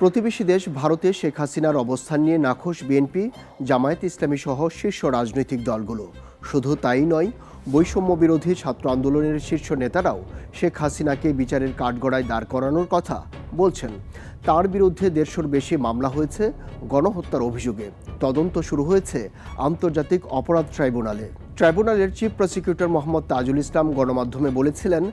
প্রতিবেশী দেশ ভারতে শেখ হাসিনার অবস্থান নিয়ে নাখোশ বিএনপি, জামায়াত ইসলামী সহ শীর্ষ রাজনৈতিক দলগুলো। শুধু তাই নয়, বৈষম্য বিরোধী ছাত্র আন্দোলনের শীর্ষ নেতারাও শেখ হাসিনাকে বিচারের কাঠগড়ায় দাঁড় করানোর কথা বলছেন। তার বিরুদ্ধে 150-র বেশি মামলা হয়েছে গণহত্যার অভিযোগে। তদন্ত শুরু হয়েছে আন্তর্জাতিক অপরাধ ট্রাইব্যুনালের চিফ প্রসিকিউটর মোহাম্মদ তাজুল ইসলাম গণমাধ্যমে বলেছিলেন,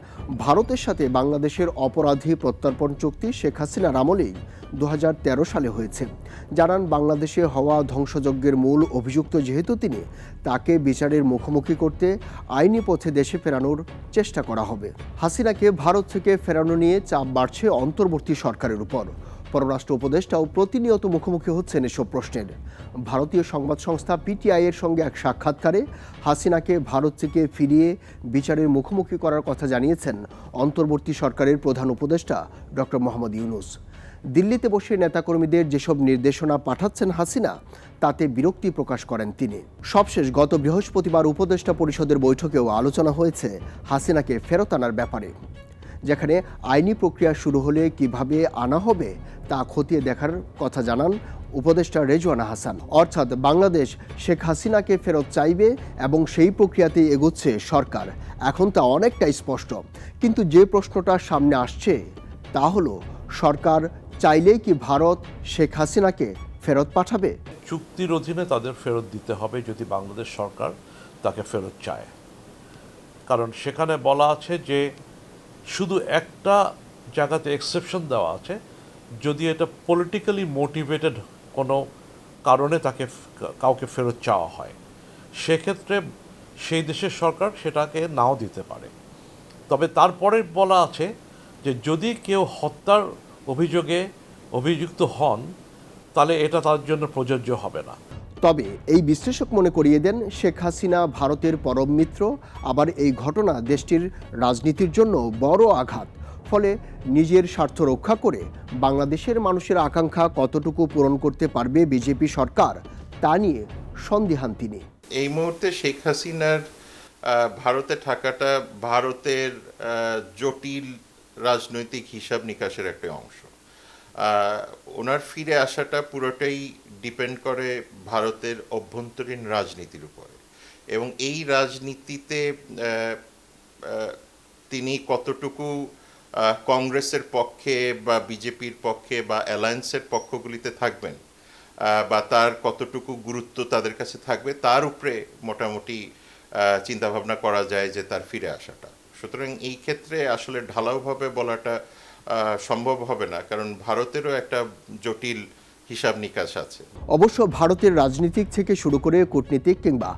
ভারতের সাথে বাংলাদেশের অপরাধী প্রত্যর্পণ চুক্তি শেখ হাসিনার আমলেই 2013 সালে হয়েছে। জানান, বাংলাদেশে হওয়া ধ্বংসযজ্ঞের মূল অভিযুক্ত যেহেতু তিনি, তাকে বিচারের মুখোমুখি করতে আইনি পথে দেশে ফেরানোর চেষ্টা করা হবে। হাসিনাকে ভারত থেকে ফেরানো নিয়ে চাপ বাড়ছে অন্তর্বর্তী সরকারের উপর। পররাষ্ট্র উপদেষ্টাও প্রতিনিয়ত মুখোমুখি হচ্ছেন এসব প্রশ্নের। ভারতীয় সংবাদ সংস্থা পিটিআই-এর সঙ্গে এক সাক্ষাৎকারে হাসিনাকে ভারত থেকে ফিরিয়ে বিচারের মুখোমুখি করার কথা জানিয়েছেন অন্তর্বর্তী সরকারের প্রধান উপদেষ্টা ডক্টর মোহাম্মদ ইউনূস। দিল্লিতে বসে নেতাকর্মীদের যেসব নির্দেশনা পাঠাচ্ছেন হাসিনা, তাতে বিরক্তি প্রকাশ করেন তিনি। সবশেষ গত বৃহস্পতিবার উপদেষ্টা পরিষদের বৈঠকেও আলোচনা হয়েছে হাসিনাকে ফেরত আনার ব্যাপারে, যেখানে আইনি প্রক্রিয়া শুরু হলে কিভাবে আনা হবে তা খতিয়ে দেখার কথা জানান উপদেষ্টা রেজওয়ানা হাসান। অর্থাৎ বাংলাদেশ শেখ হাসিনাকে ফেরত চাইবে এবং সেই প্রক্রিয়াতেই এগোচ্ছে সরকার। এখন তা অনেকটাই স্পষ্ট, কিন্তু যে প্রশ্নটা সামনে আসছে তা হলো, সরকার চাইলেই কি ভারত শেখ হাসিনাকে ফেরত পাঠাবে? চুক্তির অধীনে তাদের ফেরত দিতে হবে যদি বাংলাদেশ সরকার তাকে ফেরত চায়। কারণ সেখানে বলা আছে যে শুধু একটা জায়গাতে এক্সেপশন দেওয়া আছে, যদি এটা পলিটিক্যালি মোটিভেটেড কোনো কারণে তাকে কাউকে ফেরত চাওয়া হয়, সেক্ষেত্রে সেই দেশের সরকার সেটাকে নাও দিতে পারে। তবে তারপরে বলা আছে যে যদি কেউ হত্যার অভিযোগে অভিযুক্ত হন, তাহলে এটা তার জন্য প্রযোজ্য হবে না। তবে এই বিশ্লেষক মনে করিয়ে দেন, শেখ হাসিনা ভারতের পরম মিত্র, আবার এই ঘটনা দেশটির রাজনীতির জন্য বড় আঘাত। ফলে নিজের স্বার্থ রক্ষা করে বাংলাদেশের মানুষের আকাঙ্ক্ষা কতটুকু পূরণ করতে পারবে বিজেপি সরকার, তা নিয়ে সন্দিহান তিনি। এই মুহূর্তে শেখ হাসিনার ভারতে থাকাটা ভারতের জটিল রাজনৈতিক হিসাব নিকাশের একটা অংশ। ওনার ফিরে আসাটা পুরোটাই ডিপেন্ড করে ভারতের অভ্যন্তরীণ রাজনীতির উপরে, এবং এই রাজনীতিতে তিনি কতটুকু কংগ্রেসের পক্ষে বা বিজেপির পক্ষে বা অ্যালায়েন্সের পক্ষগুলিতে থাকবেন, বা তার কতটুকু গুরুত্ব তাদের কাছে থাকবে, তার উপরে মোটামুটি চিন্তাভাবনা করা যায় যে তার ফিরে আসাটা। সুতরাং এই ক্ষেত্রে আসলে ঢালাওভাবে বলাটা সম্ভব হবে না, কারণ ভারতেরও একটা জটিল হিসাব নিকাশ আছে। অবশ্য ভারতের রাজনীতিক থেকে শুরু করে কূটনীতিক কিংবা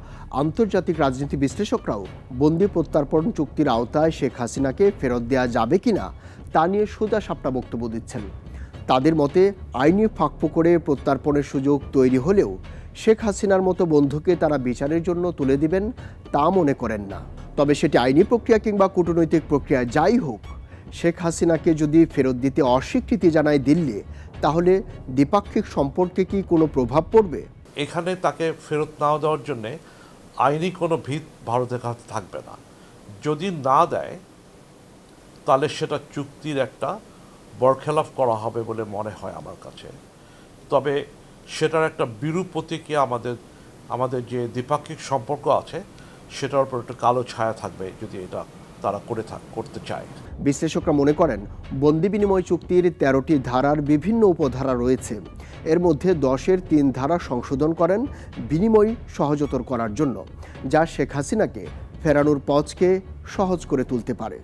আন্তর্জাতিক রাজনীতি বিশ্লেষকরাও বন্দি প্রত্যর্পণ চুক্তির আওতায় শেখ হাসিনাকে ফেরত দেওয়া যাবে কিনা তা নিয়ে সোজা সাপটা বক্তব্য দিচ্ছেন। তাদের মতে, আইনি ফাঁকফোকরে প্রত্যর্পণের সুযোগ তৈরি হলেও শেখ হাসিনার মতো বন্ধুকে তারা বিচারের জন্য তুলে দিবেন তা মনে করেন না। তবে সেটি আইনি প্রক্রিয়া কিংবা কূটনৈতিক প্রক্রিয়া যাই হোক, শেখ হাসিনাকে যদি ফেরত দিতে অস্বীকৃতি জানায় দিল্লি, তাহলে দ্বিপাক্ষিক সম্পর্কে কি কোনো প্রভাব পড়বে? এখানে তাকে ফেরত না দেওয়ার জন্যে আইনি কোনো ভিত ভারতের কাছে থাকবে না। যদি না দেয়, তাহলে সেটা চুক্তির একটা বরখেলাপ করা হবে বলে মনে হয় আমার কাছে। তবে সেটার একটা বিরূপ প্রতিক্রিয়া আমাদের যে দ্বিপাক্ষিক সম্পর্ক আছে সেটার উপর একটা কালো ছায়া থাকবে যদি এটা তারা করতে চায়। বিশ্লেষকরা মনে করেন, বন্দি বিনিময় চুক্তির 13টি ধারার বিভিন্ন উপধারা রয়েছে। এর মধ্যে 10-এর 3 ধারা সংশোধন করেন বিনিময় সহজতর করার জন্য, যা শেখ হাসিনাকে ফেরানোর পথকে সহজ করে তুলতে পারে।